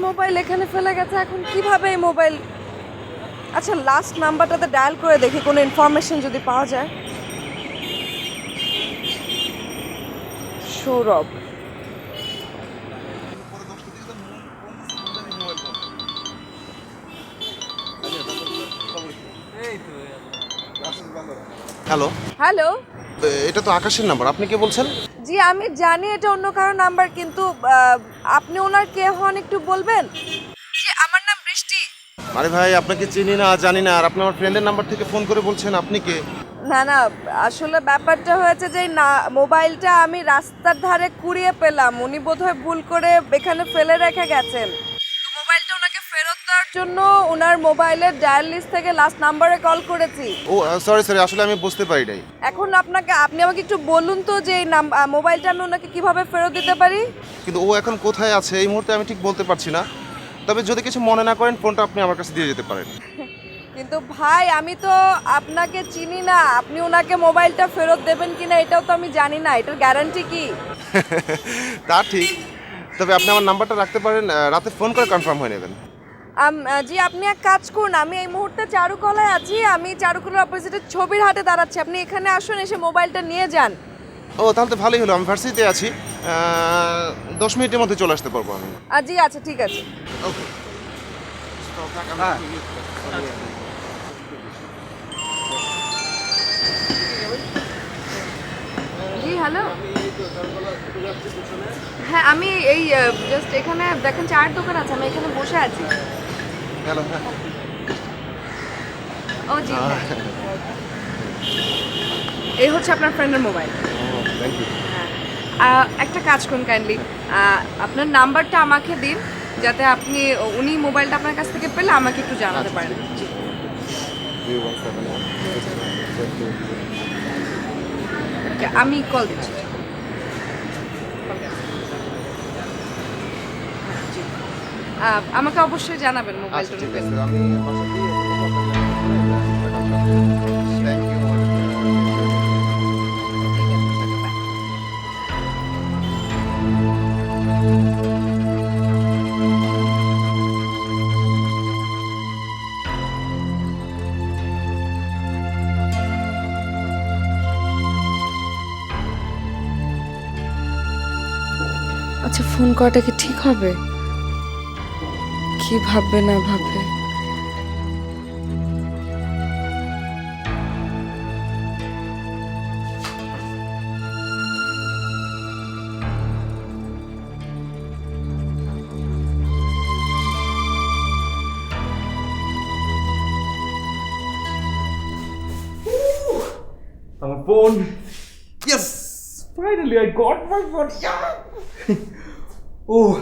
Mobile এখানে ফেলে গেছে, এখন কিভাবে এই মোবাইল? আচ্ছা, লাস্ট নাম্বারটাতে ডায়াল করে দেখি কোনো ইনফরমেশন যদি পাওয়া যায়। সৌরভ। Hello, hello. এটা তো আকাশের নাম্বার, আপনি কে বলছেন? জি, আমি জানি এটা অন্য কারো নাম্বার, কিন্তু আপনি ওনার কে হন একটু বলবেন? জি, আমার নাম বৃষ্টি। আরে ভাই, আপনাকে চিনি না, জানি না, আর আপনি আমার ফ্রেন্ডের নাম্বার থেকে ফোন করে বলছেন, আপনি কে? না না, আসলে ব্যাপারটা হয়েছে যে না, মোবাইলটা আমি রাস্তার ধারে কুড়িয়ে পেলাম, উনি বোধহয় ভুল করে এখানে ফেলে রেখে গেছেন। তো মোবাইলটা ওনাকে ফেরত দেওয়ার জন্য ওনার মোবাইলের ডায়াল লিস্ট থেকে লাস্ট নাম্বারে কল করেছি। ও সরি সরি, আসলে আমি বুঝতে পারি নাই। এখন আপনি আমাকে একটু বলুন তো যে এই মোবাইলটা আমি ওনাকে কিভাবে ফেরত দিতে পারি? কিন্তু ও এখন কোথায় আছে এই মুহূর্তে আমি ঠিক বলতে পারছি না। তবে যদি কিছু মনে না করেন, ফোনটা আপনি আমার কাছে দিয়ে যেতে পারেন। কিন্তু ভাই, আমি তো আপনাকে চিনি না, আপনি ওনাকে মোবাইলটা ফেরত দেবেন কিনা এটাও তো আমি জানি না, এটার গ্যারান্টি কি? তা ঠিক, তবে আপনি আমার নাম্বারটা রাখতে পারেন, রাতে ফোন করে কনফার্ম হয়ে নেবেন। জি, আপনি এক কাজ করুন, আমি এই মুহূর্তে চারুকলায় আছি, আমি চারুকলার অপোজিটে ছবির হাটে দাঁড়াচ্ছি, আপনি এখানে আসুন, এসে মোবাইলটা নিয়ে যান। ও তাহলে তো ভালোই হলো, আমি ভার্সিটিতে আছি, 10 মিনিটের মধ্যে চলে আসতে পারবো আমি। জি আচ্ছা, ঠিক আছে। ওকে। জি হ্যালো। হ্যাঁ, আমি এই জাস্ট এখানে দেখেন চায়ের দোকান আছে, আমি এখানে বসে আছি। হ্যালো। ও জি, হ্যাঁ। এই হচ্ছে আপনার ফ্রেন্ডের মোবাইল। Thank you. একটা কাজ করুন কাইন্ডলি, আপনার নাম্বারটা আমাকে দিন, যাতে উনি মোবাইলটা আপনার কাছ থেকে পেলে আমাকে একটু জানাতে পারেন। জি। আমি কল দিচ্ছি। জি। আমাকে অবশ্যই জানাবেন মোবাইলটা উনি পেলে। আচ্ছা, ফোন করাটা কি ঠিক হবে? কি ভাববে না ভাববে? আমার phone. Yes! Finally I got my phone. Yeah! Oh.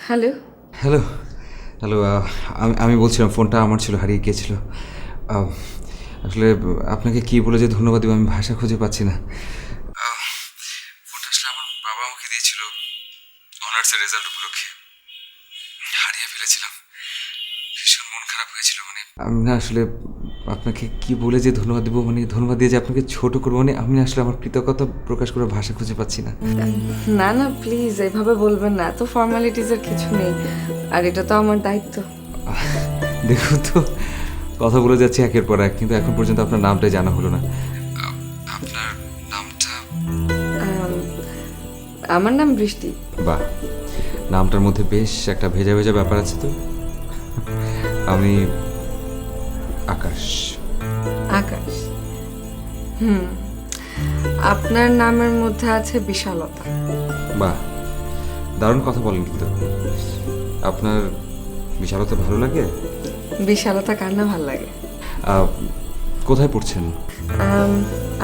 Hello. Hello hello আমি বলছিলাম ফোনটা আমার ছিল, হারিয়ে গিয়েছিল। আসলে আপনাকে কী বলে যে ধন্যবাদ দেবো আমি ভাষা খুঁজে পাচ্ছি না। ফোনটা আসলে আমার বাবা আমাকে দিয়েছিল অনার্সের রেজাল্ট উপলক্ষে, হারিয়ে ফেলেছিলাম, ভীষণ মন খারাপ হয়েছিল। মানে আমি না আসলে আপনাকে কি বলে যে ধন্যবাদ দেবো, মানে ধন্যবাদ দিয়ে যে আপনাকে ছোট করবো, মানে আমি আসলে আমার কৃতজ্ঞতা প্রকাশ করে ভাষা খুঁজে পাচ্ছি না। না না, প্লিজ এভাবে বলবেন না, এত ফর্মালিটিজের কিছু নেই, আর এটা তো আমার দায়িত্ব। দেখুন তো, কথা বলে যাচ্ছি একের পর এক, কিন্তু এখন পর্যন্ত আপনার নামটাই জানা হলো না। আপনার নামটা? আমার নাম বৃষ্টি। বাহ, নামটার মধ্যে বেশ একটা ভেজা ভেজা ব্যাপার আছে তো। আমি আকাশ। আকাশ? আপনার নামের মধ্যে আছে বিশালতা। বাহ, দারুণ কথা বলেন, কিন্তু আপনার বিশালতা ভালো লাগে? বিশালতা কার না ভালো লাগে? কোথায় পড়ছেন?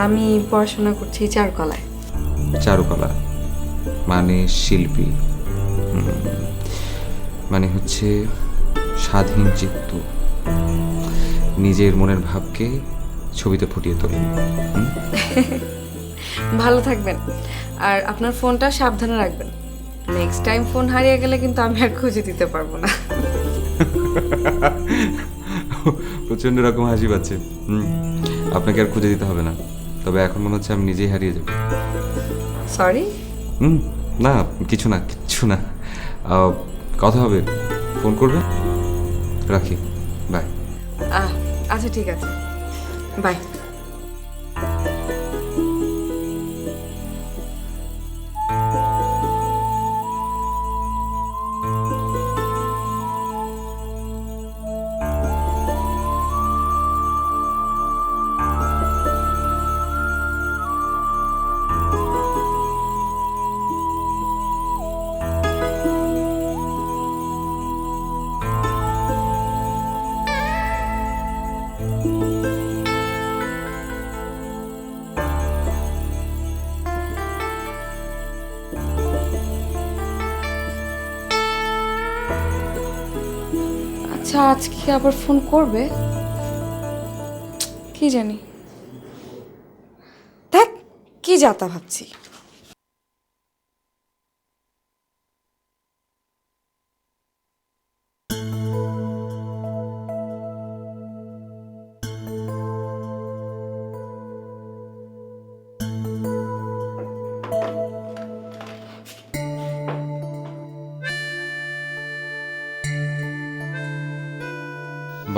আমি পড়াশোনা করছি চারুকলায়। চারুকলা মানে শিল্পী, মানে হচ্ছে স্বাধীন চিত্ত, নিজের মনের ভাবকে ছবিতে ফুটিয়ে তোলেন। ভালো থাকবেন, আর আপনার ফোনটা সাবধানে রাখবেন, নেক্সট টাইম ফোন হারিয়ে গেলে কিন্তু আমি আর খুঁজে দিতে পারবো না। প্রচণ্ড রকম হাসি পাচ্ছে। আপনাকে আর খুঁজে দিতে হবে না, তবে এখন মনে হচ্ছে আমি নিজেই হারিয়ে যাব। সরি। না কিছু না, কিচ্ছু না। কথা হবে, ফোন করবে। রাখি, বাই। আচ্ছা ঠিক আছে, বাই। আচ্ছা আজকে আবার ফোন করবে কি জানি। দেখ কি যাতা ভাবছি।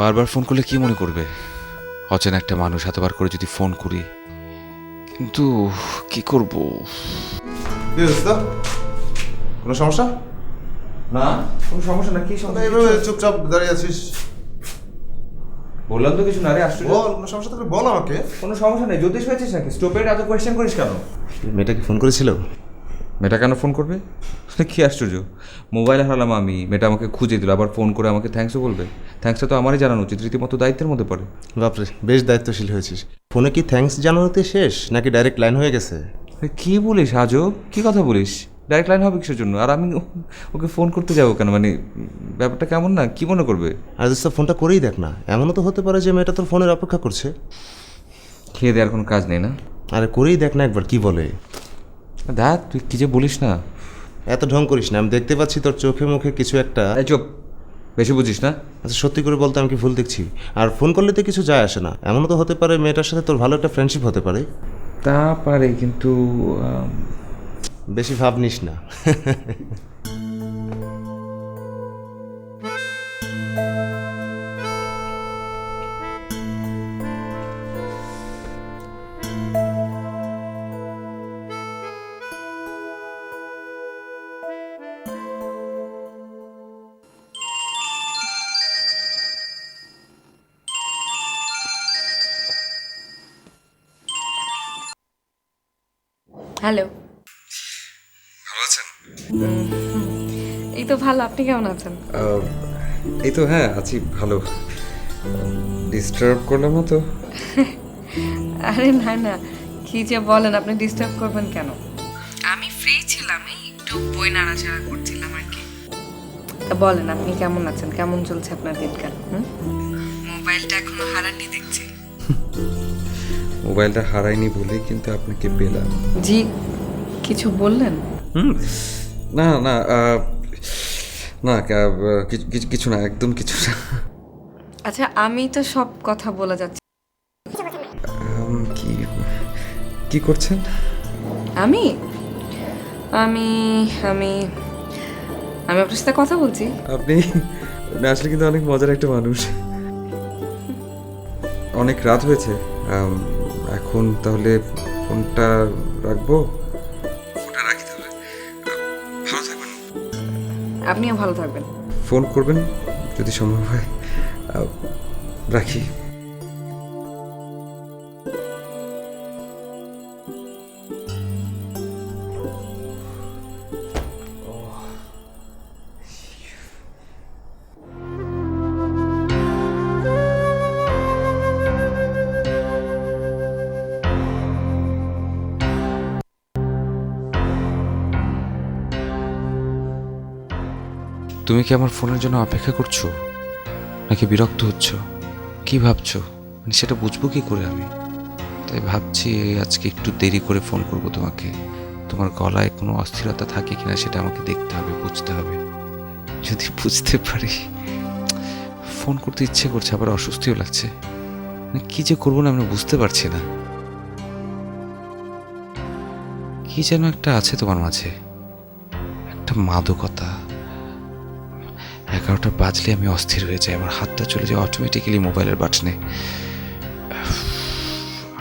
বারবার ফোন করলে কি মনে করবে? অচেনা একটা মানুষ, এতবার করে যদি ফোন করি, কিন্তু কি করব? কোনো সমস্যা? না, কোনো সমস্যা না। কি না, সমস্যা? এইভাবে চুপচাপ দাঁড়িয়ে আছিস। বললাম তো কিছু না রে, আশ্চর্য। বল, কোনো সমস্যা থাকলে বল আমাকে। কোনো সমস্যা নেই। জ্যোতিষ হয়েছিস নাকি? স্টপের এত কোয়েশ্চেন করিস কেন? মেয়েটাকে ফোন করেছিল? মেয়েটা কেন ফোন করবে? কি আশ্চর্য! মোবাইল হারালাম আমি, মেয়েটা আমাকে খুঁজে দিল, আবার ফোন করে আমাকে থ্যাঙ্কসও বলবে। থ্যাঙ্কসটা তো আমারই জানানো উচিত, রীতিমতো দায়িত্বের মধ্যে পড়ে। বাপরে, বেশ দায়িত্বশীল হয়েছিস। ফোনে কি থ্যাঙ্কস জানানোতে শেষ, নাকি ডাইরেক্ট লাইন হয়ে গেছে? আরে কি বলিস আজব, কি কথা বলিস? ডাইরেক্ট লাইন হবে কিসের জন্য? আর আমি ওকে ফোন করতে যাবো কেন? মানে ব্যাপারটা কেমন না, কি মনে করবে? আর দোস্ত, ফোনটা করেই দেখ না। এমনও তো হতে পারে যে মেয়েটা তোর ফোনের অপেক্ষা করছে। খেয়ে দেওয়ার কোনো কাজ নেই না? আরে করেই দেখ না একবার, কি বলে। দেখ তুই কি যে বলিস না। এত ঢং করিস না, আমি দেখতে পাচ্ছি তোর চোখে মুখে কিছু একটা। এই চুপ, বেশি বুঝিস না। আচ্ছা সত্যি করে বলতে আমি কি ভুল দেখছি? আর ফোন করলে তো কিছু যায় আসে না। এমনও তো হতে পারে মেয়েটার সাথে তোর ভালো একটা ফ্রেন্ডশিপ হতে পারে। তা পারে, কিন্তু বেশি ভাব নিস না। হ্যালো। ভালো আছেন? এই তো ভালো, আপনি কেমন আছেন? এই তো, হ্যাঁ আছি ভালো। ডিস্টার্ব করলাম না তো? আরে না না, কি যে বলেন, আপনি ডিস্টার্ব করবেন কেন? আমি ফ্রি ছিলাম, এই একটু বই নাড়াচাড়া করছিলাম আর কি। তা বলেন, আপনি কেমন আছেন? কেমন চলছে আপনার দিনকাল? মোবাইলটা এখনো হারাননি দেখছি। মোবাইলটা হারাইনি বলেই কিন্তু আপনাকে পেলাম। জি, কিছু বললেন? না না, না কিছু না, একদম কিছু না। আচ্ছা, আমি তো সব কথা বলে যাচ্ছি। কি কি করছেন? আমি আমি আমি আমি আপনার সাথে কথা বলছি। আপনি আসলে কিন্তু অনেক মজার একটা মানুষ। অনেক রাত হয়েছে, এখন তাহলে ফোনটা রাখবো? ফোনটা রাখি তাহলে। ভালো থাকবেন। আপনিও ভালো থাকবেন। ফোন করবেন যদি সম্ভব হয়। রাখি। তুমি কি আমার ফোনের জন্য অপেক্ষা করছো, নাকি বিরক্ত হচ্ছ? কি ভাবছো, মানে সেটা বুঝবো কি করে আমি? তাই ভাবছি আজকে একটু দেরি করে ফোন করব তোমাকে। তোমার গলায় কোনো অস্থিরতা থাকে কিনা সেটা আমাকে দেখতে হবে, বুঝতে হবে। যদি বুঝতে পারি ফোন করতে ইচ্ছে করছে, আবার অস্বস্তিও লাগছে। মানে কি যে করবো না আমি বুঝতে পারছি না। কি যেন একটা আছে তোমার মাঝে, একটা মাদকতা। 11টা বাজলে আমি অস্থির হয়ে যাই, আমার হাতটা চলে যায় অটোমেটিক্যালি মোবাইলের বাটনে।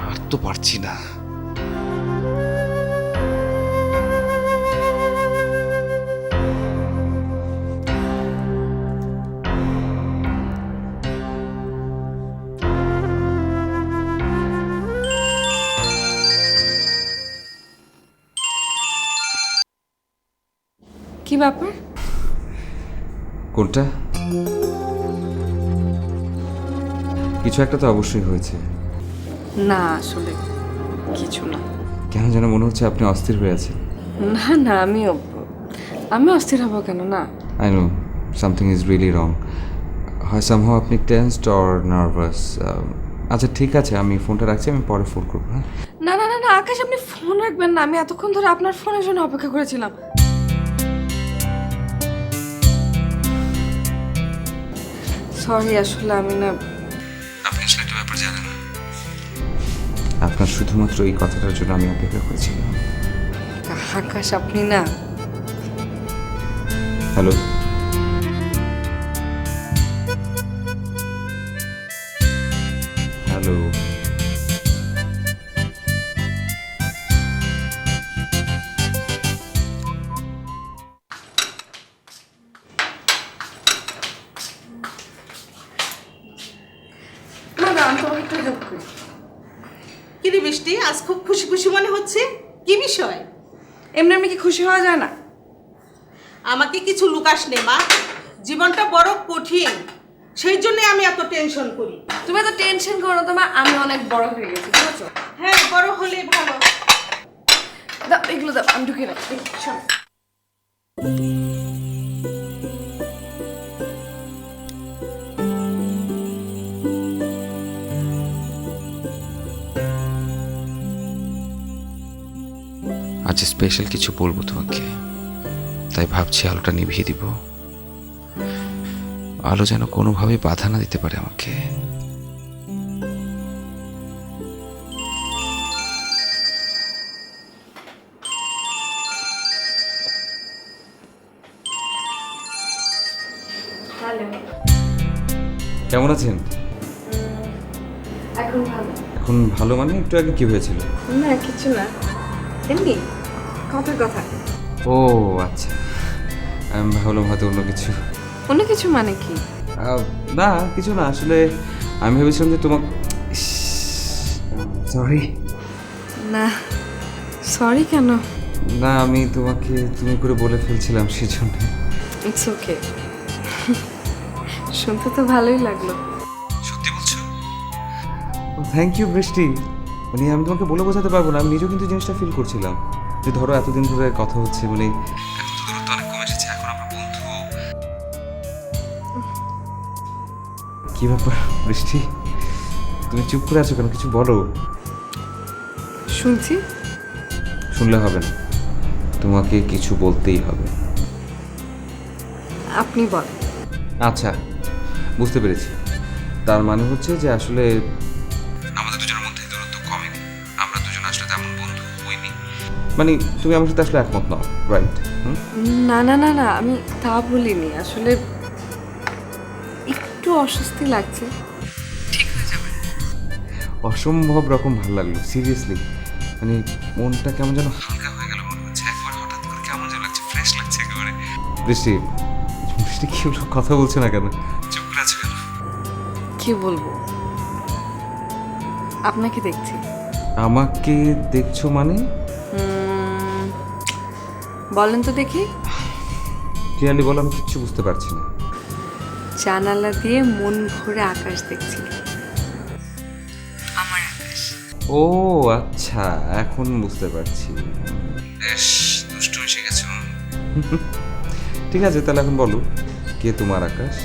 আর তো পারছি না। কি ব্যাপার? কোনটা? কিছু একটা তো অবশ্যই হয়েছে। না আসলে কিছু না। কেন যেন মনে হচ্ছে আপনি অস্থির হয়ে আছেন। না না, আমি অস্থির হব কেন? না। I know something is really wrong. হয় সামহাও আপনি টেন্সড অর নার্ভাস। আচ্ছা ঠিক আছে, আমি ফোনটা রাখছি, আমি পরে ফোন করবো। হ্যাঁ না না না না আকাশ, আপনি ফোন রাখবেন না। আমি এতক্ষণ ধরে আপনার ফোনের জন্য অপেক্ষা করেছিলাম। সরি, আসলে আমি না। আপনি আসলে একটা ব্যাপার জানেন না, আপনার শুধুমাত্র এই কথাটার জন্য আমি অপেক্ষা করেছিলাম। আকাশ, আপনি না। Hello, hello. না না, আমি তোমাকে একটু হেল্প করি। কি রে বৃষ্টি, আজ খুব খুশি খুশি মনে হচ্ছে, কি বিষয়? এমনি এমনি কি খুশি হওয়া যায় না? আমাকে কিছু লুকাস নে মা, জীবনটা বড় কঠিন, সেই জন্য আমি এত টেনশন করি। তুমি এত টেনশন করো না তো মা, আমি অনেক বড় হয়ে গেছি, বুঝছো? হ্যাঁ, বড় হলে ভালো। দাও এগুলো, দাও, আমি ঢুকিয়ে রাখি। শোনো, আজ স্পেশাল কিছু বলবো তোমাকে, তাই ভাবছি আলোটা নিভিয়ে দিব। আলো যেন কোনোভাবে বাধা না দিতে পারে আমাকে। হ্যালো। কেমন আছেন? এখন ভালো? এখন ভালো মানে একটু আগে কি হয়েছিল? না কিছু না, এমনি কথার কথা। ও আচ্ছা, আমি ভাবলাম হয়তো অন্য কিছু। অন্য কিছু মানে কি? না কিছু না, আসলে আমি ভেবেছিলাম যে তোমাকে। সরি। না সরি কেন? না আমি তোমাকে তুমি করে বলে ফেলছিলাম সেজন্য। It's okay. শুনতে তো ভালোই লাগলো। সত্যি বলছো? থ্যাংক ইউ বৃষ্টি। মানে আমি তোমাকে বলে বোঝাতে পারবো না, আমি নিজেও কিন্তু জিনিসটা ফিল করছিলাম যে ধরো এতদিন ধরে কথা হচ্ছে, মানে এখন তো দূরত্ব অনেক কমে এসেছে, এখন আমরা বন্ধু। কি ব্যাপার বৃষ্টি, তুমি চুপ করে আছো কেন? কিছু বলো। শুনছি। শুনলে হবে না, তোমাকে কিছু বলতেই হবে। আপনি বল। আচ্ছা বুঝতে পেরেছি, তার মানে হচ্ছে যে আসলে আমাদের দুজনের মধ্যে দূরত্ব কমেনি, আমরা দুজন আসলে তেমন বন্ধু হইনি। মানে তুমি আমার সাথে আসলে একমত নও, রাইট? না না না না, আমি তা বলিনি। আসলে একটু অস্বস্তি লাগছে। ঠিক হয়ে যাবে। অসম্ভব রকম ভালো লাগলো, সিরিয়াসলি। মানে মনটা কেমন যেন হালকা হয়ে গেল মনে হচ্ছে, একবার হঠাৎ করে কেমন যেন লাগছে, ফ্রেশ লাগছে একেবারে। বৃষ্টি, বৃষ্টি কি হলো, কথা বলছে না কেন? চুপ করে আছে কেন? কি বলবো, আপনাকে দেখছি। আমাকে দেখছো মানে? বলেন তো দেখি। ক্লিয়ারলি বলো, আমি কিচ্ছু বুঝতে পারছি না। জানালা দিয়ে মন ভরে আকাশ দেখছি, আমার আকাশ। ও আচ্ছা, এখন বুঝতে পারছি। বেশ দুষ্টু এসে গেছো। ঠিক আছে তাহলে এখন বলো, কে তোমার আকাশ?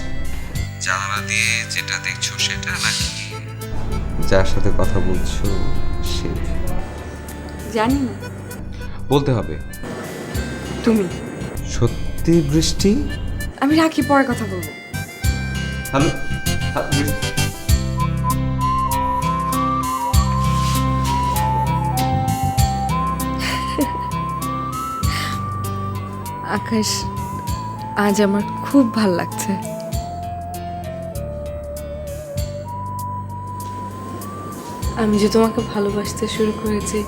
জানালা দিয়ে যেটা দেখছো সেটা, নাকি যার সাথে কথা বলছো সে? জানি না। বলতে হবে। তুমি। সত্যি বৃষ্টি? আমি রাখি, পরে কথা বলবো। হ্যালো আকাশ, আজ আমার খুব ভাল লাগছে। আমি যে তোমাকে ভালোবাসতে শুরু করেছি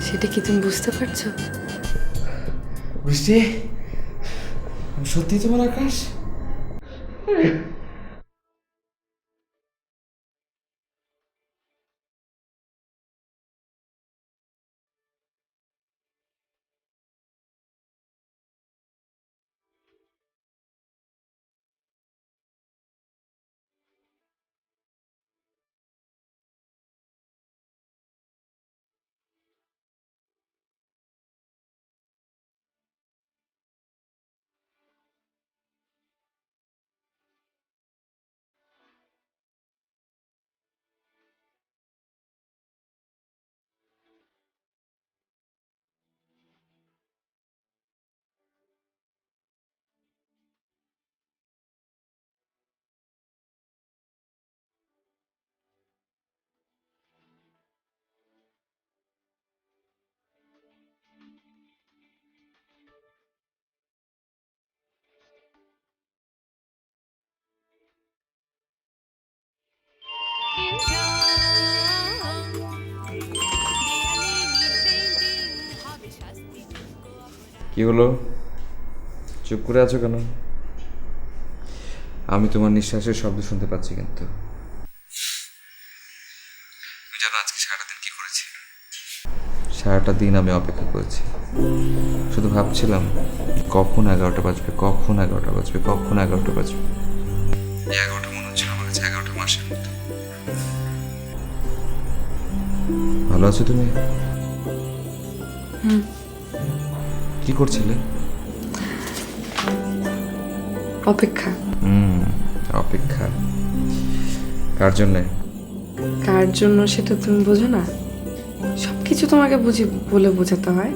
সেটা কি তুমি বুঝতে পারছো? বৃষ্টি, সত্যি তোমার আকাশ? কি হলো, চুপ করে আছো কেন? আমি তোমার নিঃশ্বাসের শব্দ শুনতে পাচ্ছি, কিন্তু তুমি জানো আজকে সারাটা দিন কি করেছি? সারাটা দিন আমি অপেক্ষা করেছি, শুধু ভাবছিলাম কখন 11টা বাজবে, কখন 11টা বাজবে, কখন 11টা বাজবে। 11টা মনে হচ্ছিল আমার কাছে 11টা মাসের মতো। ভালো আছো তুমি? কি করছিলে? অপেক্ষা। অপেক্ষা কার জন্যে? কার জন্য সেটা তুমি বোঝো না? সবকিছু তোমাকে বলে বোঝাতে হয়।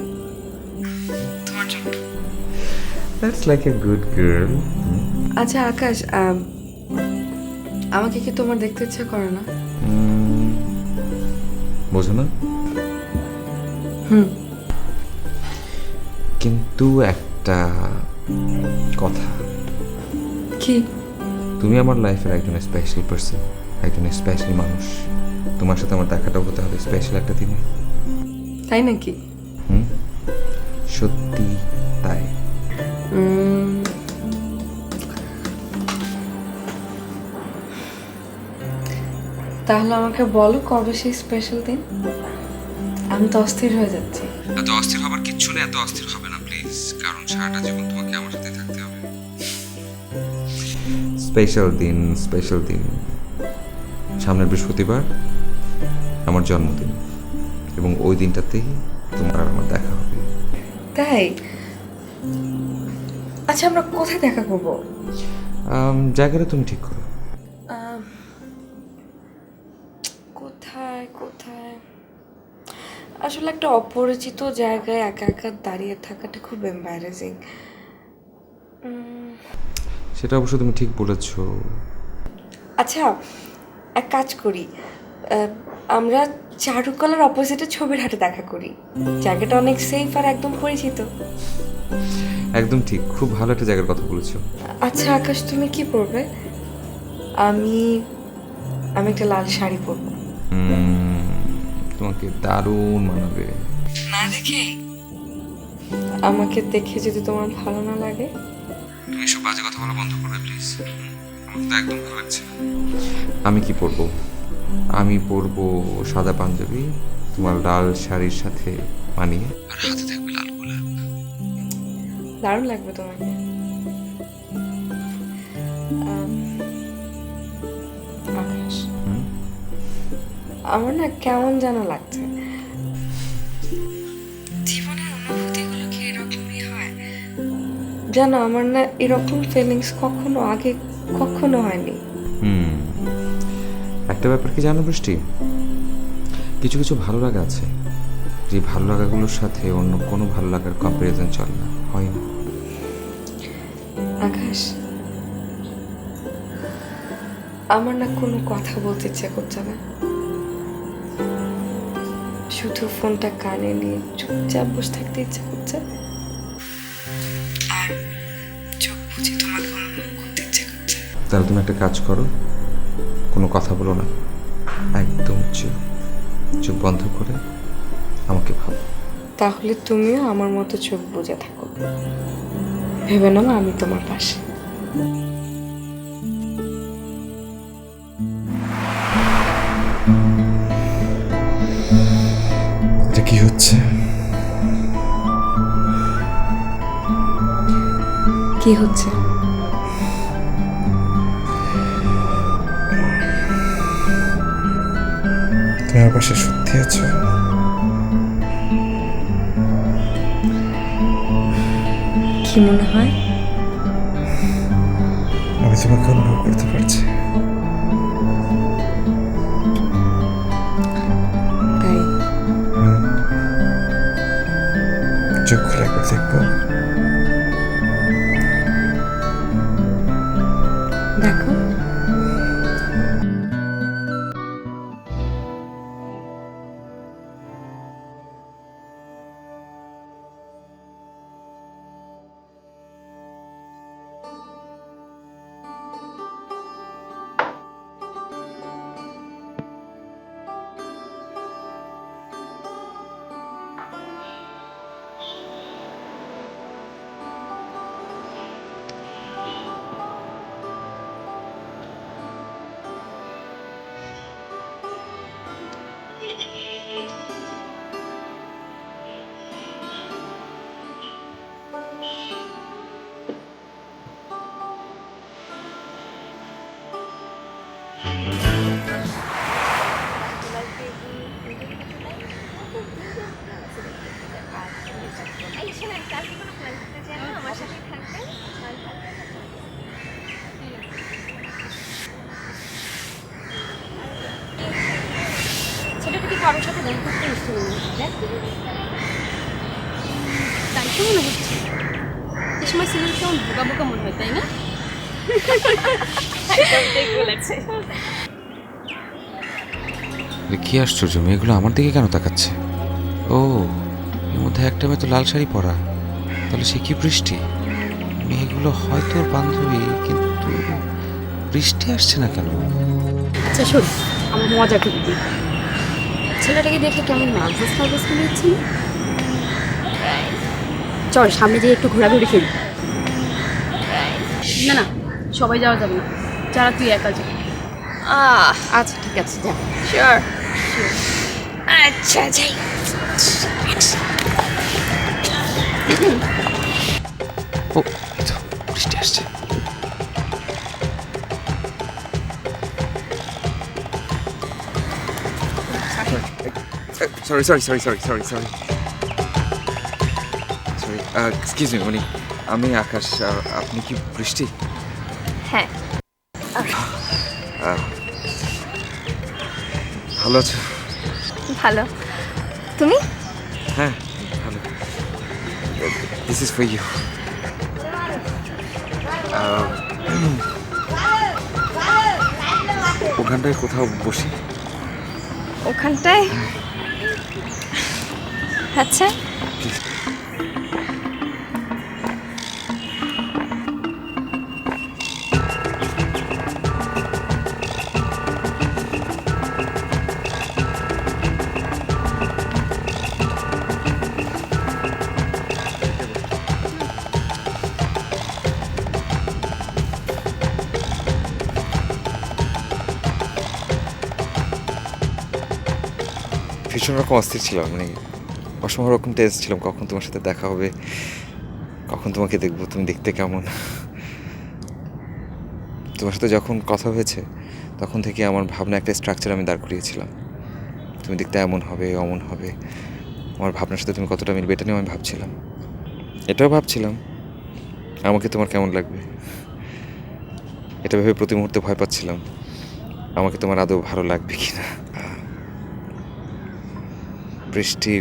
তোমার জন্য। That's like a good girl. আচ্ছা আকাশ, আমাকে কি তোমার দেখতে ইচ্ছা করে না? বোঝো না? হুম। কিন্তু একটা কথা। কি? তুমি আমার লাইফের একজন স্পেশাল পার্সন, একজন স্পেশাল মানুষ। তোমার সাথে আমার দেখাটাও হতে হবে স্পেশাল একটা দিনে। তাই নাকি? সত্যি তাই। তাহলে আমাকে বলো কবে সেই স্পেশাল দিন? আমি তো অস্থির হয়ে যাচ্ছি। এত অস্থির হবার কিচ্ছু নেই, এত অস্থির হবে না প্লিজ, কারণ সারাটা জীবন তোমাকে আমার সাথে থাকতে হবে। স্পেশাল দিন, স্পেশাল দিন। সামনের বৃহস্পতিবার আমার জন্মদিন, এবং ওই দিনটাতেই তোমার আর আমার দেখা হবে। তাই? আচ্ছা, আমরা কোথায় দেখা করব? জায়গাটা তুমি ঠিক করো। কোথায় কোথায়? আসলে একটা অপরিচিত জায়গায় একা একা দাঁড়িয়ে থাকাটা খুব এম্বারেজিং। সেটা অবশ্য তুমি ঠিক বলেছো। আচ্ছা, এক কাজ করি, আমরা চারুকলার অপোজিটে ছবির হাটে দেখা করি। জায়গাটা অনেক সেফ আর একদম পরিচিত। একদম ঠিক, খুব ভালো একটা জায়গার কথা বলেছো। আচ্ছা আকাশ, তুমি কি পরবে? আমি একটা লাল শাড়ি পরবো। তোমাকে দারুণ মানাবে। না দেখে? আমাকে দেখে যদি তোমার ভালো না লাগে? তুমি এসব বাজে কথা বলা বন্ধ করবে প্লিজ, আমাকে তো একদম ভালো লাগছে। আমি কি পরবো? আমি পরবো সাদা পাঞ্জাবি, তোমার লাল শাড়ির সাথে মানিয়ে, আর হাতে থাকবে লাল গোলাপ। দারুণ লাগবে তোমাকে। আকাশ, আমার না কেমন যেন লাগছে। জীবনের অনুভূতিগুলো কি এরকমই হয়? জানো, আমার না এরকম ফিলিংস কখনো আগে কখনো হয়নি। একটা ব্যাপার কি জানো বৃষ্টি, কিছু কিছু ভালো লাগা আছে, যে ভালো লাগাগুলোর সাথে অন্য কোনো ভালো লাগার কম্পারিজন চলে না, হয় না। আকাশ, আমার না কোনো কথা বলতে ইচ্ছে করছে না, শুধু ফোনটা কানে নিয়ে চুপচাপ বসে থাকতে ইচ্ছে করছে আর চোখ বুঝে তোমাকে অনুভব করতে ইচ্ছে করছে। তাহলে তুমি একটা কাজ করো, কোনো কথা বলো না, একদম চুপ, চোখ বন্ধ করে আমাকে ভাবো। তাহলে তুমিও আমার মতো চোখ বুজে থাকো, ভেবে নাও আমি তোমার পাশে। এটা কি হচ্ছে? কি হচ্ছে? তুমি আমার পাশে সত্যি আছো? কি মনে হয়? আমি তোমাকে অনুভব করতে পারছি। তাই চোখ খুলে একবার দেখবো? দেখো। ছেলেটা কি কারোর সাথে দেখা করতে এসছে মনে হচ্ছে, দেখ তাই তো মনে হচ্ছে। সে সময় সিনেমা কেমন বোকা বোকা মনে হয়, তাই না? ঠিক বলেছে। কি আশ্চর্য, মেয়েগুলো আমার দিকে কেন তাকাচ্ছে? ও, এর মধ্যে একটা মেয়ে তো লাল শাড়ি পরা, তাহলে সে কি বৃষ্টি? মেয়েগুলো হয়তো ওর বান্ধবী, কিন্তু বৃষ্টি আসছে না কেন? আচ্ছা শোন, আমার মজা করে দিই। ছেলেটাকে দেখে কেমন নার্ভাস নার্ভাস মনে হচ্ছে না? চল সামনে যেয়ে একটু ঘোরাঘুরি করি। না না, সবাই যাওয়া যাবে না, যারা তুই একা যা। আচ্ছা ঠিক আছে, যা। শিওর। আচ্ছা যাই। ও, এই তো বৃষ্টি আসছে। Sorry sorry sorry sorry sorry sorry sorry, excuse me, মানে আমি আকাশ, আপনি কি বৃষ্টি? হ্যাঁ। ভালো আছো? ভালো। তুমি? হ্যাঁ ভালো। This is for you. ওখানটায় কোথাও বসি? ওখানটায়? আচ্ছা। ভীষণ রকম অস্থির ছিলাম, মানে অসম্ভব রকম টেন্স ছিলাম, কখন তোমার সাথে দেখা হবে, কখন তোমাকে দেখবো, তুমি দেখতে কেমন। তোমার সাথে যখন কথা হয়েছে তখন থেকে আমার ভাবনা একটা স্ট্রাকচার আমি দাঁড় করিয়েছিলাম। তুমি দেখতে এমন হবে, অমন হবে, আমার ভাবনার সাথে তুমি কতটা মিলবে এটা নিয়ে আমি ভাবছিলাম। এটাও ভাবছিলাম আমাকে তোমার কেমন লাগবে, এটা ভেবে প্রতি মুহূর্তে ভয় পাচ্ছিলাম আমাকে তোমার আদৌ ভালো লাগবে কি না। বৃষ্টি,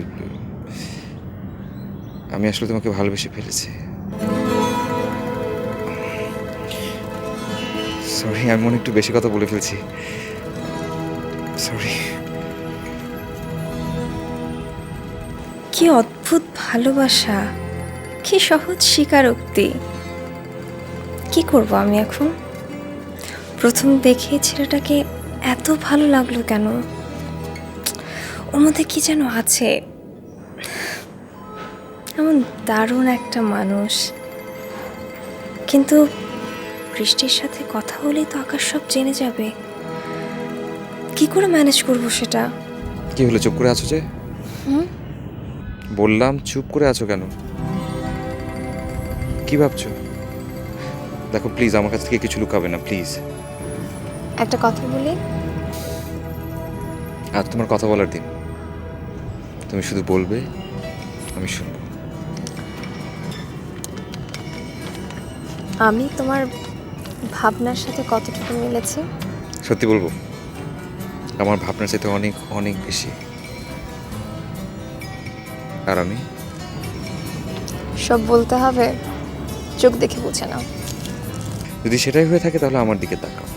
আমি আসলে তোমাকে ভালোবেসে ফেলেছি। সরি, আমি মনে একটু বেশি কথা বলে ফেলছি। সরি। কি অদ্ভুত ভালোবাসা, কি সহজ স্বীকারোক্তি। কি করব আমি এখন? প্রথম দেখে ছেলেটাকে এত ভালো লাগলো কেন? ওর মধ্যে কি যেন আছে, এমন দারুণ একটা মানুষ। কিন্তু বৃষ্টির সাথে কথা হলেই তো আকাশ সব জেনে যাবে। কি করে ম্যানেজ করব সেটা? কি হলো, চুপ করে আছো যে? বললাম চুপ করে আছো কেন? কি ভাবছো? দেখো প্লিজ, আমার কাছ থেকে কিছু লুকাবে না প্লিজ। একটা কথা বলি। আজ তোমার কথা বলার দিন। তুমি শুধু বলবে, আমি শুনবো। আমি তোমার ভাবনার সাথে কতটুকু মিলেছি? সত্যি বলবো, আমার ভাবনার চাইতে অনেক অনেক বেশি। আর আমি সব বলতে হবে? চোখ দেখে বুঝে নাও। যদি সেটাই হয়ে থাকে তাহলে আমার দিকে তাকাও,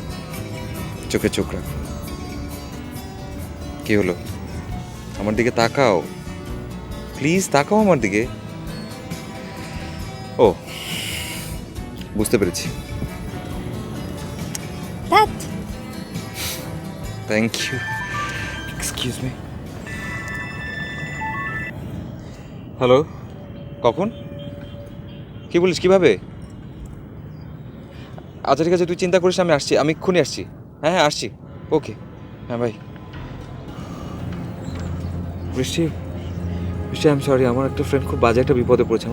চোখে চোখ রাখো। কি হলো, আমার দিকে তাকাও প্লিজ, তাকাও আমার দিকে। ও, বুঝতে পেরেছি। That thank you. Excuse me. Hello, কখন? কি বলিস, কিভাবে? আচ্ছা ঠিক আছে, তুই চিন্তা করিস না, আমি আসছি, আমি এক্ষুনি আসছি। হ্যাঁ হ্যাঁ আসছি, ওকে। হ্যাঁ ভাই। বৃষ্টি, বৃষ্টি, আই এম সরি, আমার একটা ফ্রেন্ড খুব বাজে একটা বিপদে পড়েছে,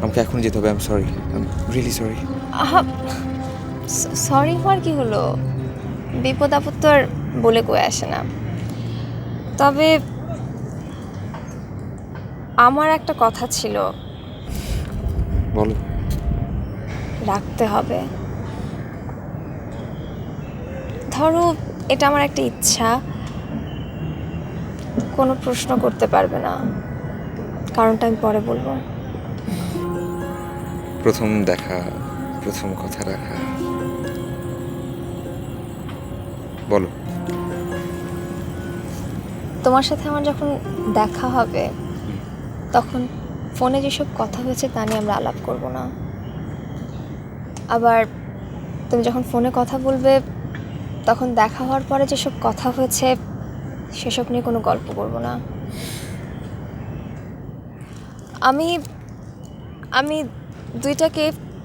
আমাকে এখন যেতে হবে। I am sorry, I am really sorry. Sorry হওয়ার কি হলো? বিপদ আপদ তো আর বলে কয়ে আসে না। তবে আমার একটা কথা ছিল, বলো। রাখতে হবে। ধরো এটা আমার একটা ইচ্ছা, কোনো প্রশ্ন করতে পারবে না, কারণটা আমি পরে বলবো। প্রথম দেখা, প্রথম কথা রাখা, বলো। তোমার সাথে আমার যখন দেখা হবে তখন ফোনে যেসব কথা হয়েছে তা নিয়ে আমরা আলাপ করব না। আবার তুমি যখন ফোনে কথা বলবে তখন দেখা হওয়ার পরে যেসব কথা হয়েছে সেসব নিয়ে কোনো গল্প করব না। আমি আমি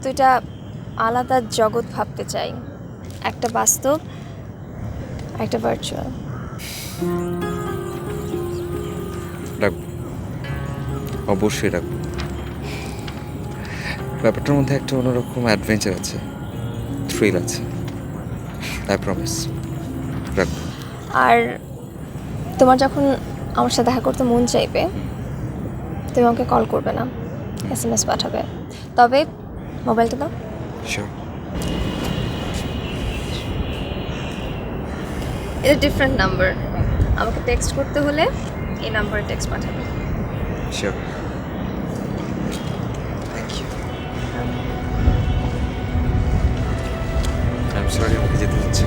দুইটা আলাদা জগৎ ভাবতে চাই, একটা বাস্তব, একটা ভার্চুয়াল। রাখবো, অবশ্যই রাখবো। ব্যাপারটার মধ্যে একটা অন্যরকম অ্যাডভেঞ্চার আছে, থ্রিল আছে, আই প্রমিস। রাখবো। আর তোমার যখন আমার সাথে দেখা করতে মন চাইবে তুমি আমাকে কল করবে না, SMS পাঠাবে। তবে মোবাইলটা দাও। শিওর। এটা ডিফারেন্ট নাম্বার, আমাকে টেক্সট করতে হলে এই নাম্বারে টেক্সট পাঠাবে। Sure. Thank you. I am sorry, আমাকে যেতে হচ্ছে।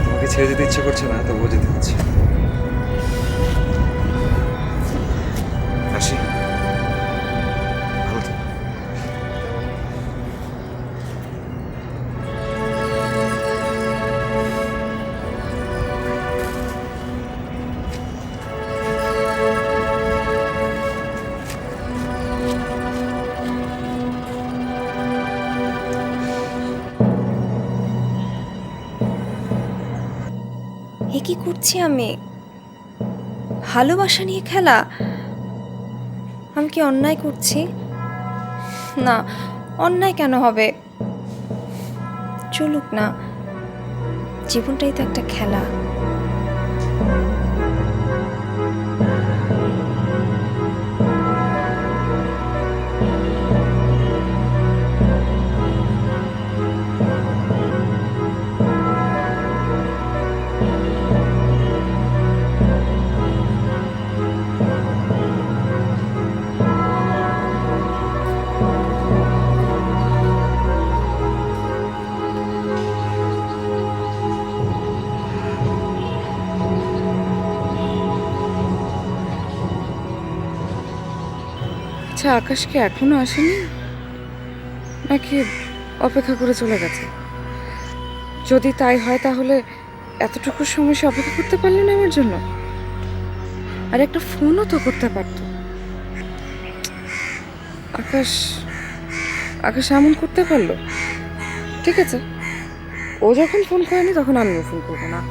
তোমাকে ছেড়ে যেতে ইচ্ছে করছে না, তবুও যেতে হচ্ছে। আসি। ভালো থেকো। এ কি করছি আমি? ভালোবাসা নিয়ে খেলা? আমি কি অন্যায় করছি? না, অন্যায় কেন হবে? চলুক না, জীবনটাই তো একটা খেলা। আচ্ছা, আকাশ কি এখনো আসেনি নাকি অপেক্ষা করে চলে গেছে? যদি তাই হয় তাহলে এতটুকু সময় সে অপেক্ষা করতে পারলো না আমার জন্য? আর একটা ফোনও তো করতে পারতো। আকাশ আকাশ এমন করতে পারলো? ঠিক আছে, ও যখন ফোন করেনি তখন আমিও ফোন করবো না।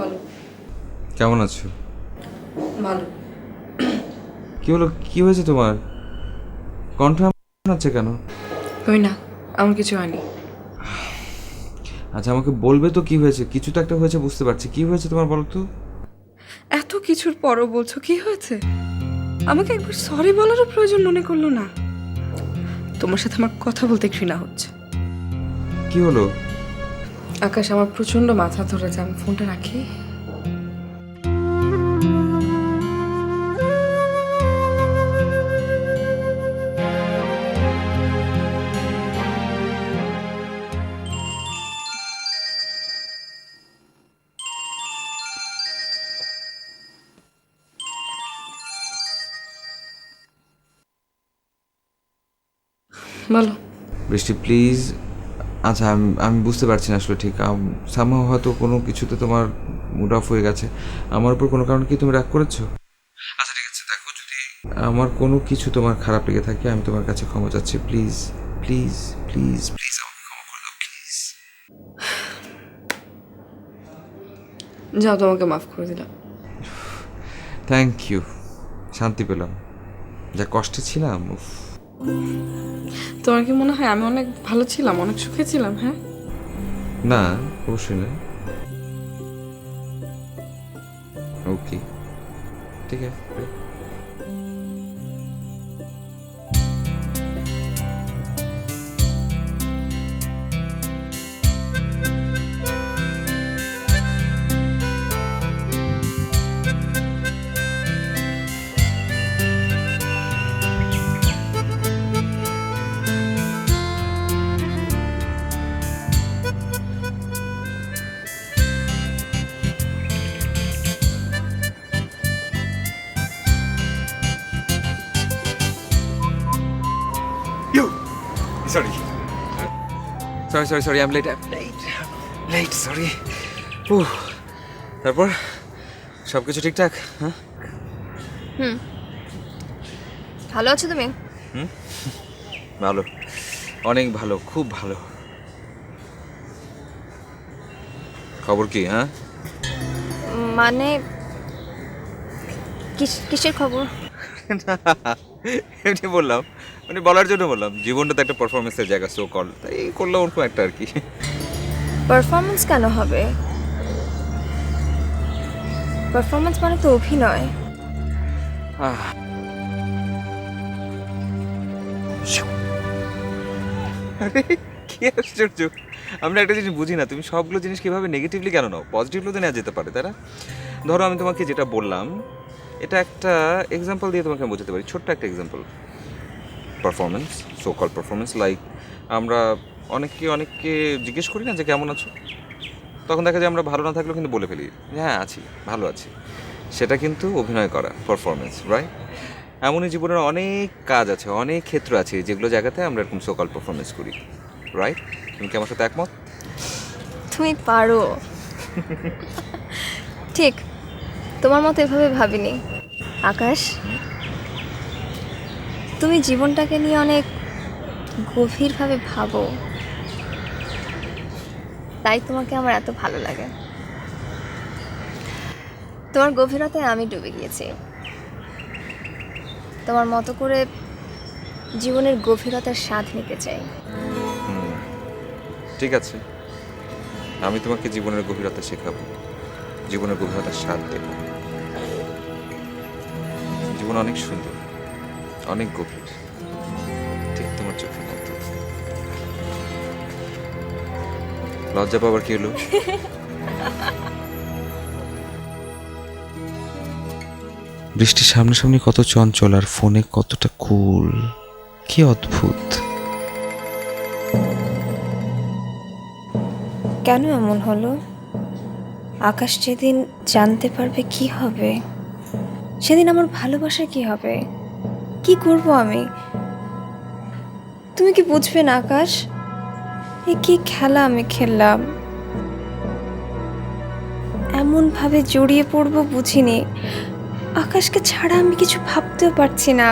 বলো। কেমন আছো? ভালো। কি হলো, কি হয়েছে তোমার? কণ্ঠ এমন হচ্ছে কেন? ওই না, আমার কিছু হয়নি। আচ্ছা আমাকে বলবে তো কি হয়েছে? কিছু তো একটা হয়েছে, বুঝতে পারছি। কি হয়েছে তোমার বলো তো? এত কিছুর পরও বলছো কি হয়েছে? আমাকে একবার সরি বলারও প্রয়োজন মনে করলো না। তোমার সাথে আমার কথা বলতে ঘৃণা হচ্ছে। কি হলো? আকাশ, আমার প্রচন্ড মাথা ধরেছে, আমি ফোনটা রাখি। বলো। বৃষ্টি প্লিজ। আচ্ছা আমি বুঝতে পারছি না আসলে ঠিক। সামহাও হয়তো কোনো কিছুতে তোমার মুড অফ হয়ে গেছে। আমার উপর কোনো কারণে কি তুমি রাগ করেছো? আচ্ছা ঠিক আছে, দেখো যদি আমার কোনো কিছু তোমার খারাপ লেগে থাকে আমি তোমার কাছে ক্ষমা চাচ্ছি। প্লিজ প্লিজ প্লিজ প্লিজ আমাকে ক্ষমা করে দাও প্লিজ। যাও, তোমাকে মাফ করে দিলাম। থ্যাংক ইউ, শান্তি পেলাম। যা কষ্টে ছিলাম। উফ। তোমার কি মনে হয় আমি অনেক ভালো ছিলাম, অনেক সুখে ছিলাম? হ্যাঁ, না অবশ্যই না। ওকে ঠিক আছে। Sorry sorry sorry sorry, I am late late sorry. তারপর সব কিছু ঠিকঠাক? হ্যাঁ, ভালো আছো তুমি? ভালো, অনেক ভালো, খুব ভালো। খবর কি? হ্যাঁ মানে কিসের খবর? এমনি বললাম, মানে বলার জন্য বললাম। জীবনটা তো একটা পারফরমেন্সের জায়গা, সো কল, তাই করলাম ওরকম একটা আর কি। পারফরমেন্স কেন হবে? পারফরমেন্স মানে তো অভিনয়। আরে কি আশ্চর্য! আমরা একটা জিনিস বুঝি না, তুমি সবগুলো জিনিস কিভাবে নেগেটিভলি কেন নাও? পজিটিভলি তো নেওয়া যেতে পারে, তাই না? ধরো আমি তোমাকে যেটা বললাম এটা একটা এক্সাম্পল দিয়ে তোমাকে আমি বোঝাতে পারি, ছোট্ট একটা example. Performance, so call performance, like আমরা অনেককে জিজ্ঞেস করি না যে কেমন আছো, তখন দেখা যায় আমরা ভালো না থাকলেও কিন্তু বলে ফেলি যে হ্যাঁ আছি, ভালো আছি। সেটা কিন্তু অভিনয় করা, পারফরমেন্স, রাইট? এমনই জীবনের অনেক কাজ আছে, অনেক ক্ষেত্র আছে যেগুলো জায়গাতে আমরা এরকম সো কল পারফরমেন্স করি, রাইট? তুমি কি আমার সাথে একমত? তুমি পারো। ঠিক, তোমার মতো এভাবে ভাবিনি। আকাশ, তুমি জীবনটাকে নিয়ে অনেক গভীরভাবে ভাবো, তাই তোমাকে আমার এত ভালো লাগে। তোমার গভীরতায় আমি ডুবে গিয়েছি। তোমার মতো করে জীবনের গভীরতার স্বাদ নিতে চাই। ঠিক আছে, আমি তোমাকে জীবনের গভীরতা শেখাবো, জীবনের গভীরতার স্বাদ দেব। জীবন অনেক সুন্দর, অনেক গভীর, ঠিক তোমার চোখের মতো। লজ্জা পাবার কি হলো? বৃষ্টির সামনাসামনি কত চঞ্চল আর ফোনে কতটা কুল, কি অদ্ভুত। কেন এমন হলো? আকাশ যেদিন জানতে পারবে কি হবে, সেদিন আমার ভালোবাসা কি হবে, কি করব আমি? তুমি কি বুঝবে না আকাশ? এ কি খেলা আমি খেললাম, এমন ভাবে জড়িয়ে পড়বো বুঝিনি। আকাশকে ছাড়া আমি কিছু ভাবতেও পারছি না।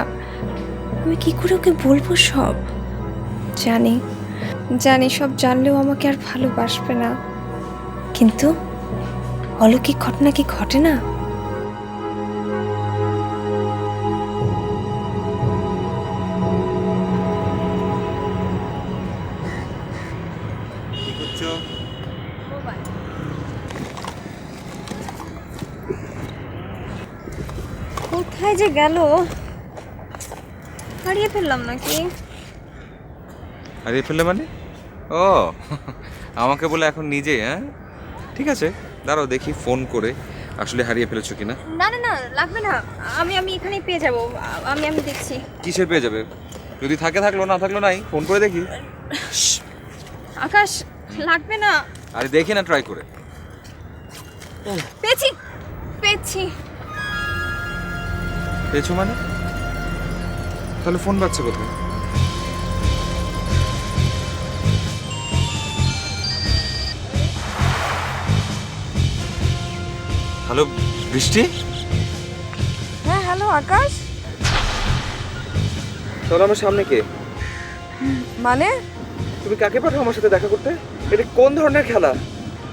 আমি কি করে ওকে বলবো সব? জানি জানি সব জানলেও আমাকে আর ভালোবাসবে না, কিন্তু অলৌকিক ঘটনা কি ঘটে না? কোথায় যে গেল, হারিয়ে ফেললাম নাকি? হারিয়ে ফেললে মানে? ও আমাকে বলে এখন নিজে? হ্যাঁ ঠিক আছে, দাঁড়াও দেখি ফোন করে আসলে হারিয়ে ফেলেছো কিনা। না না না, লাগবে না, আমি এখানেই পেয়ে যাব। আমি দেখছি। কিসে পেয়ে যাবে? যদি থাকে থাকলো, না থাকলো নাই, ফোন করে দেখি। আকাশ, লাগবে না। আরে দেখি না, ট্রাই করে। পেয়েছি পেয়েছি। পেয়েছো মানে? তাহলে ফোন বাজছে কোথায়? হ্যালো বৃষ্টি? হ্যাঁ হ্যালো আকাশ। তাহলে আমার সামনে কে? মানে তুমি কাকে পাঠাও আমার সাথে দেখা করতে? এটা কোন ধরনের খেলা?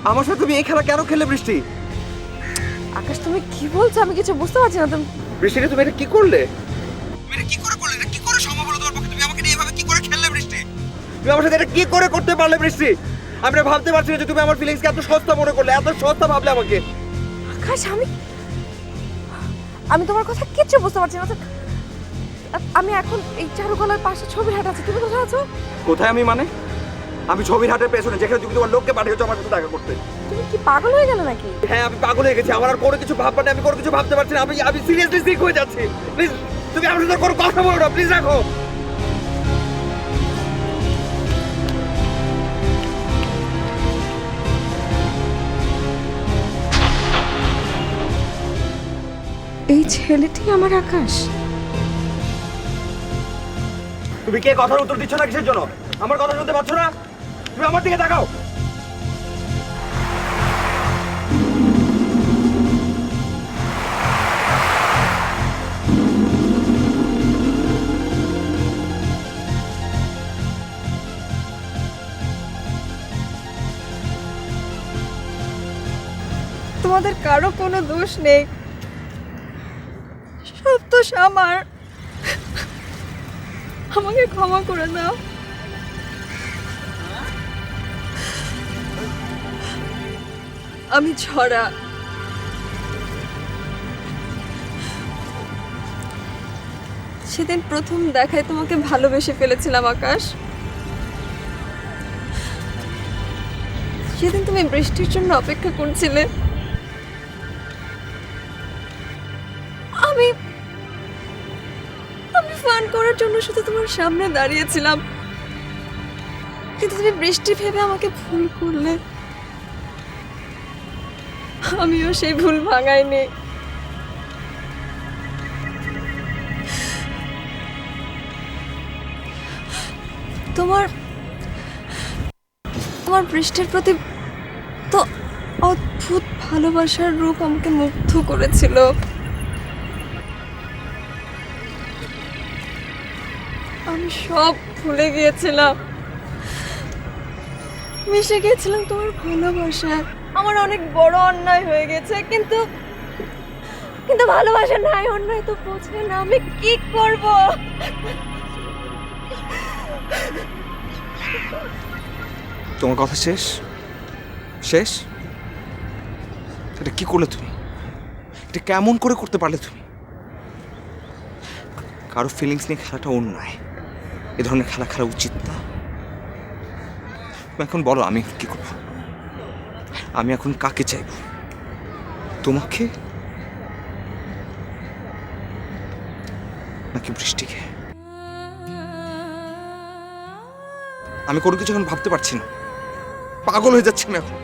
আমার সাথে তুমি এই খেলা কেন খেললে বৃষ্টি? আকাশ তুমি কি বলছো? আমি কিছু বুঝতে পারছি না। তুমি বৃষ্টি তুমি এটা কি করলে? তুমি এটা কি করে করলে? এটা কি করে সম্ভব হলো তোমার পক্ষে? তুমি আমাকে নিয়ে এভাবে কি করে খেললে বৃষ্টি? তুমি আমার সাথে এটা কি করে করতে পারলে বৃষ্টি? আমি না ভাবতে পারছি না যে তুমি আমার ফিলিংসকে এত সস্তা মনে করলে, এত সস্তা ভাবলে আমাকে। আকাশ, আমি তোমার কথা কিচ্ছু বুঝতে পারছি না। আমি এখন এই চারুকলার পাশে ছবির হাট আছে। তুমি কোথায় আছো? কোথায় আমি মানে? আমি ছবির হাটের পেছনে, যেখানে তুমি তোমার লোককে পাঠিয়েছো আমার সাথে দেখা করতে। তুমি কি পাগল হয়ে গেলে নাকি? হ্যাঁ আমি পাগল হয়ে গেছি। আমার আর কোনো কিছু ভাববার নেই, আমি কোনো কিছু ভাবতে পারছি না। আমি সিরিয়াসলি সিক হয়ে যাচ্ছি। প্লিজ তুমি আমার সাথে কোনো কথা বলো না, প্লিজ রাখো। এই ছেলেটি আমার আকাশ। তুমি কে? কথার উত্তর দিচ্ছ না কিসের জন্য? আমার কথা শুনতে পাচ্ছ না? তুমি আমার দিকে তাকাও। তোমাদের কারো কোনো দোষ নেই, সব দোষ আমার। আমাকে ক্ষমা করে দাও। আমি ছড়া। সেদিন প্রথম দেখায় তোমাকে ভালোবেসে ফেলেছিলাম আকাশ। সেদিন তুমি বৃষ্টির জন্য অপেক্ষা করছিলে। আমি ফান করার জন্য শুধু তোমার সামনে দাঁড়িয়েছিলাম, কিন্তু তুমি বৃষ্টি ভেবে আমাকে ভুল করলে। আমিও সেই ভুল ভাঙাইনি। তোমার বৃষ্টির প্রতি তো অদ্ভুত ভালোবাসার রূপ আমাকে মুগ্ধ করেছিল। আমি সব ভুলে গিয়েছিলাম, মিশে গিয়েছিলাম তোমার ভালোবাসায়। আমার অনেক বড় অন্যায় হয়ে গেছে, কিন্তু ভালোবাসা নাই, অন্যায় তো বোঝে না। আমি কি করব? তোমার কথা শেষ? শেষ? এটা কি করলে তুমি? এটা কেমন করে করতে পারলে তুমি? কারো ফিলিংস নিয়ে খেলাটা অন্যায়। এ ধরনের খেলা খেলা উচিত না। তুমি এখন বলো আমি কি করবো? আমি এখন কাকে চাইবো? তোমাকে নাকি বৃষ্টিকে? আমি কোনো কিছু এখন ভাবতে পারছি না, পাগল হয়ে যাচ্ছি আমি এখন।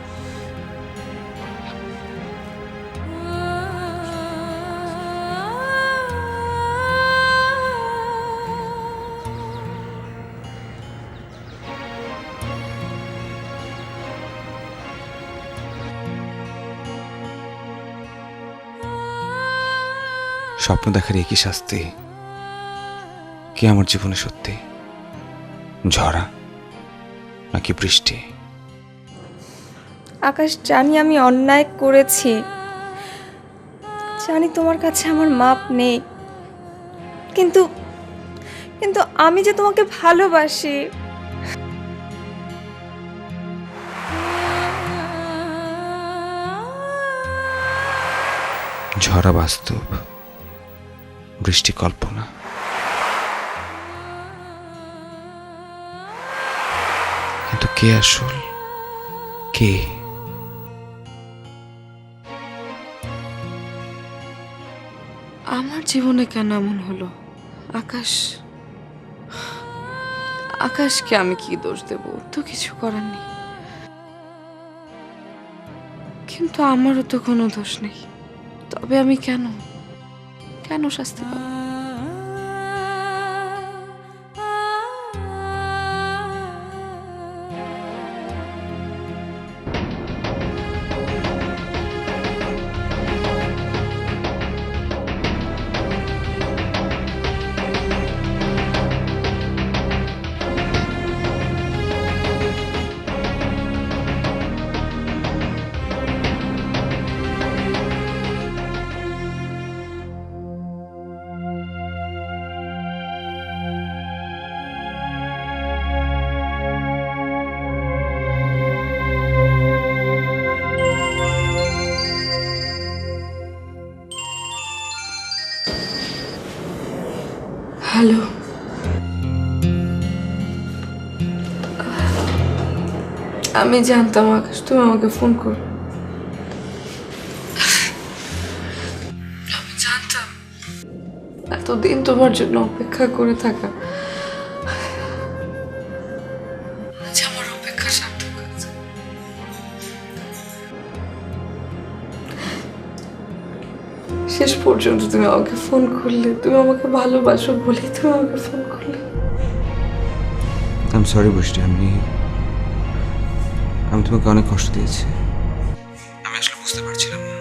স্বপ্ন দেখার একই শাস্তি কি আমার জীবনে সত্যি? ঝরা নাকি বৃষ্টি? আকাশ, জানি আমি অন্যায় করেছি, জানি তোমার কাছে আমার মাপ নেই, কিন্তু কিন্তু আমি যে তোমাকে ভালোবাসি। ঝরা বাস্তব, বৃষ্টি কল্পনা। কিন্তু কে আসল, কে? আমার জীবনে কেন এমন হলো? আকাশ, আকাশকে আমি কি দোষ দেব? ওর তো কিছু করার নেই। কিন্তু আমারও তো কোনো দোষ নেই। তবে আমি কেন কেন শাস্তি পাবো? হ্যালো, আমি জানতাম আকাশ তুমি আমাকে ফোন করো। আমি জানতাম এতদিন তোমার জন্য অপেক্ষা করে থাকা, আজ আমার অপেক্ষা সার্থক হয়েছে। শেষ পর্যন্ত তুমি আমাকে ফোন করলে, তুমি আমাকে ভালোবাসো বলে তুমি আমাকে ফোন করলে। আই এম সরি বৃষ্টি, আমি তোমাকে অনেক কষ্ট দিয়েছি। আমি আসলে বুঝতে পারছিলাম না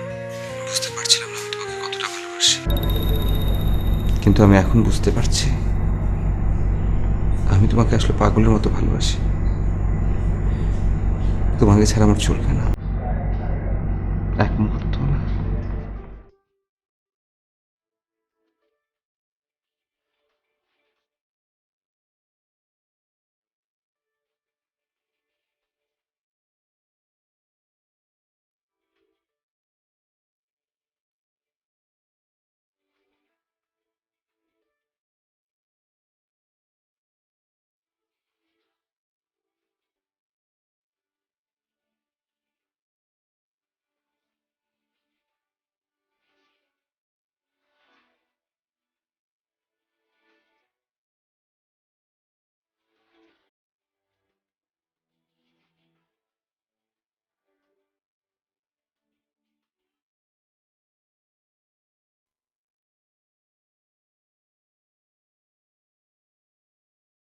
আমি তোমাকে কতটা ভালোবাসি। কিন্তু আমি এখন বুঝতে পারছি আমি তোমাকে আসলে পাগলের মতো ভালোবাসি। তোমাকে ছাড়া আমার চলবে না।